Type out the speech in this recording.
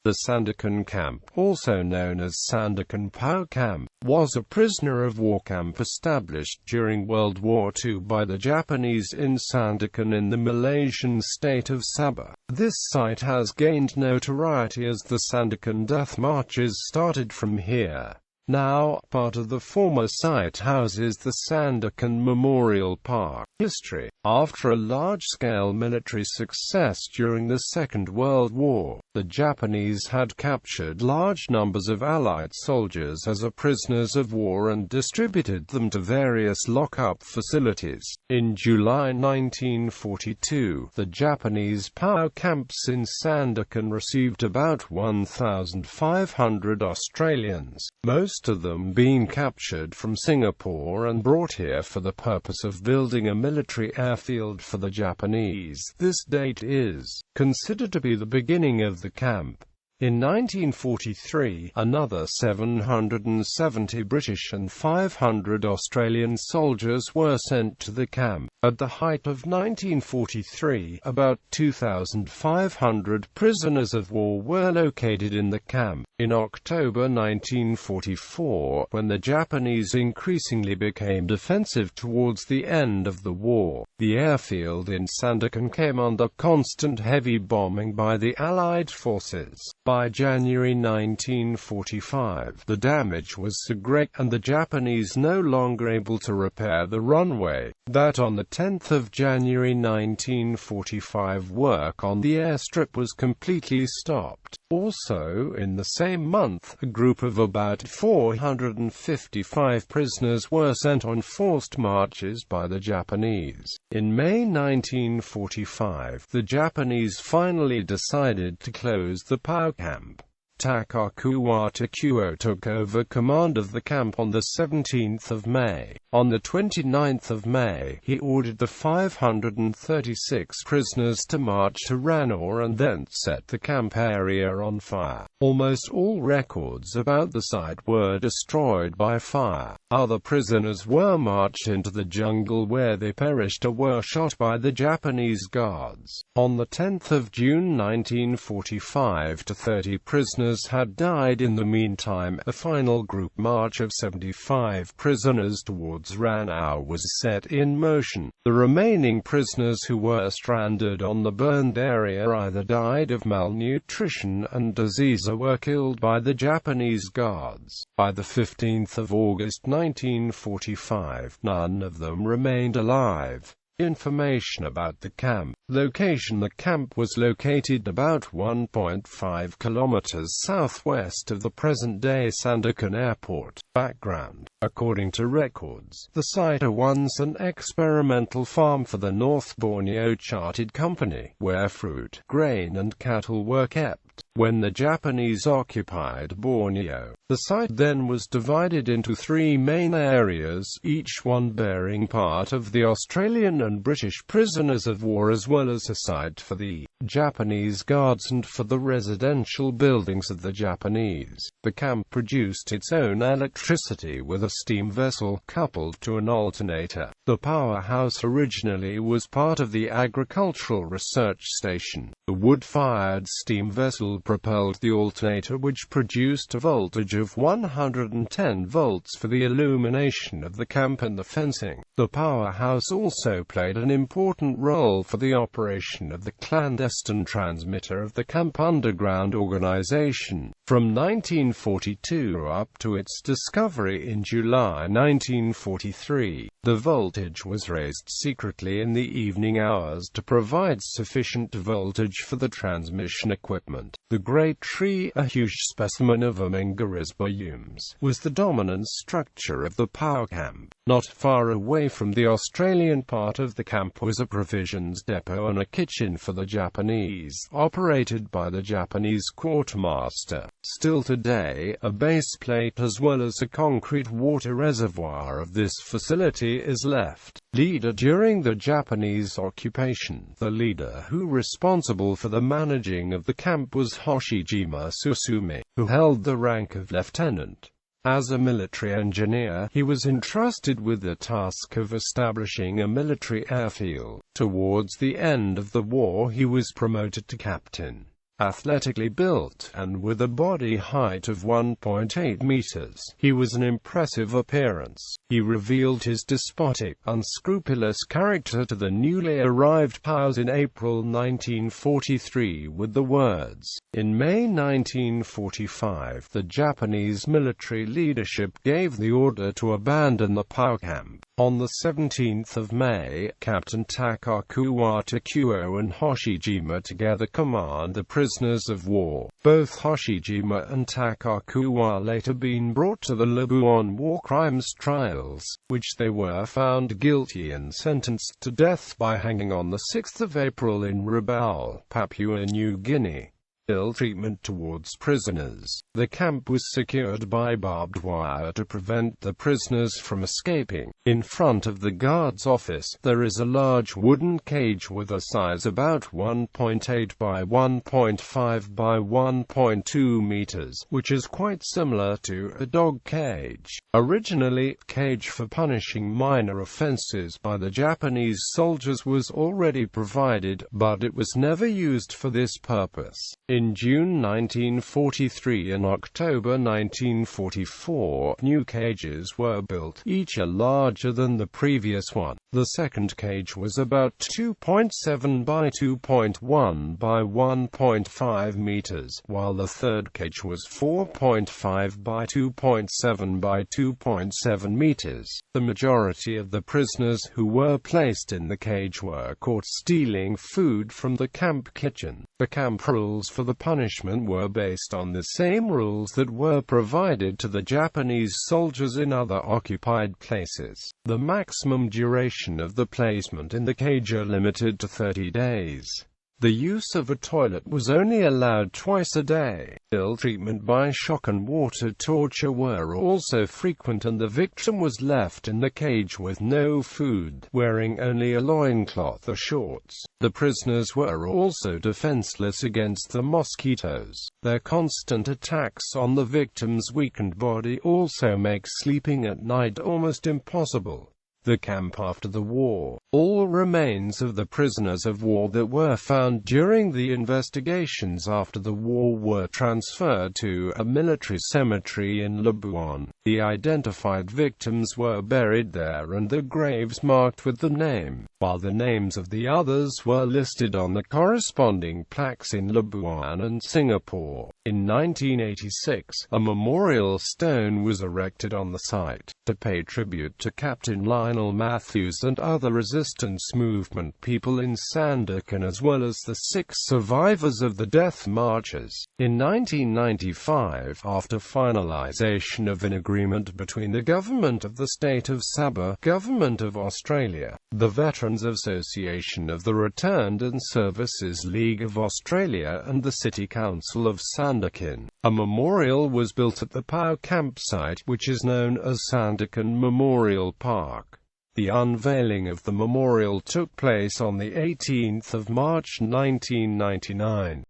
The Sandakan Camp, also known as Sandakan POW Camp, was a prisoner of war camp established during World War II by the Japanese in Sandakan in the Malaysian state of Sabah. This site has gained notoriety as the Sandakan Death Marches started from here. Now, part of the former site houses the Sandakan Memorial Park. History. After a large-scale military success during the Second World War, the Japanese had captured large numbers of Allied soldiers as prisoners of war and distributed them to various lock-up facilities. In July 1942, the Japanese POW camps in Sandakan received about 1,500 Australians, most of them being captured from Singapore and brought here for the purpose of building a military airfield for the Japanese. This date is considered to be the beginning of the camp. In 1943, another 770 British and 500 Australian soldiers were sent to the camp. At the height of 1943, about 2,500 prisoners of war were located in the camp. In October 1944, when the Japanese increasingly became defensive towards the end of the war, the airfield in Sandakan came under constant heavy bombing by the Allied forces. By January 1945, the damage was so great, and the Japanese no longer able to repair the runway, that on the 10th of January 1945 work on the airstrip was completely stopped. Also, in the same month, a group of about 455 prisoners were sent on forced marches by the Japanese. In May 1945, the Japanese finally decided to close the POW camp. Takakuwata Kuo took over command of the camp on the 17th of May. On the 29th of May, he ordered the 536 prisoners to march to Ranor and then set the camp area on fire. Almost all records about the site were destroyed by fire. Other prisoners were marched into the jungle where they perished or were shot by the Japanese guards. On the 10th of June 1945, 30 prisoners had died. In the meantime, a final group march of 75 prisoners towards Ranau was set in motion. The remaining prisoners who were stranded on the burned area either died of malnutrition and disease or were killed by the Japanese guards. By the 15th of August 1945, none of them remained alive. Information about the camp. Location. The camp was located about 1.5 kilometers southwest of the present-day Sandakan Airport. Background. According to records, the site was once an experimental farm for the North Borneo Chartered Company, where fruit, grain and cattle were kept. When the Japanese occupied Borneo, the site then was divided into 3 main areas, each one bearing part of the Australian and British prisoners of war, as well as a site for the Japanese guards and for the residential buildings of the Japanese. The camp produced its own electricity with a steam vessel coupled to an alternator. The powerhouse originally was part of the Agricultural Research Station. The wood-fired steam vessel propelled the alternator, which produced a voltage of 110 volts for the illumination of the camp and the fencing. The powerhouse also played an important role for the operation of the clandestine transmitter of the camp underground organization. From 1942 up to its discovery in July 1943, the voltage was raised secretly in the evening hours to provide sufficient voltage for the transmission equipment. The Great Tree, a huge specimen of Amengarisbiums, was the dominant structure of the POW camp. Not far away from the Australian part of the camp was a provisions depot and a kitchen for the Japanese, operated by the Japanese quartermaster. Still today, a base plate as well as a concrete water reservoir of this facility is left. Leader during the Japanese occupation. The leader who responsible for the managing of the camp was Hoshijima Susume, who held the rank of lieutenant. As a military engineer, he was entrusted with the task of establishing a military airfield. Towards the end of the war, he was promoted to captain. athletically built, and with a body height of 1.8 meters. He was an impressive appearance. He revealed his despotic, unscrupulous character to the newly arrived POWs in April 1943 with the words, "In May 1945, the Japanese military leadership gave the order to abandon the POW camp." On the 17th of May, Captain Takakuwa Takuo and Hoshijima together command the prisoners of war. Both Hoshijima and Takakuwa later been brought to the Labuan war crimes trials, which they were found guilty and sentenced to death by hanging on the 6th of April in Rabaul, Papua New Guinea. Ill treatment towards prisoners. The camp was secured by barbed wire to prevent the prisoners from escaping. In front of the guard's office, there is a large wooden cage with a size about 1.8 by 1.5 by 1.2 meters, which is quite similar to a dog cage. Originally, a cage for punishing minor offenses by the Japanese soldiers was already provided, but it was never used for this purpose. In June 1943 and October 1944, new cages were built, each larger than the previous one. The second cage was about 2.7 by 2.1 by 1.5 meters, while the third cage was 4.5 by 2.7 by 2.7 meters. The majority of the prisoners who were placed in the cage were caught stealing food from the camp kitchen. The camp rules for the punishment were based on the same rules that were provided to the Japanese soldiers in other occupied places. The maximum duration of the placement in the cage are limited to 30 days. The use of a toilet was only allowed twice a day. Ill treatment by shock and water torture were also frequent, and the victim was left in the cage with no food, wearing only a loincloth or shorts. The prisoners were also defenseless against the mosquitoes. Their constant attacks on the victim's weakened body also make sleeping at night almost impossible. The camp after the war. All remains of the prisoners of war that were found during the investigations after the war were transferred to a military cemetery in Labuan. The identified victims were buried there and their graves marked with the name, while the names of the others were listed on the corresponding plaques in Labuan and Singapore. In 1986, a memorial stone was erected on the site, to pay tribute to Captain Lionel Matthews and other resistance movement people in Sandakan, as well as the 6 survivors of the death marches. In 1995, after finalization of an agreement between the government of the state of Sabah, government of Australia, the Veterans Association of the Returned and Services League of Australia and the City Council of Sandakan, a memorial was built at the POW campsite, which is known as Sandakan Memorial Park. The unveiling of the memorial took place on the 18th of March 1999.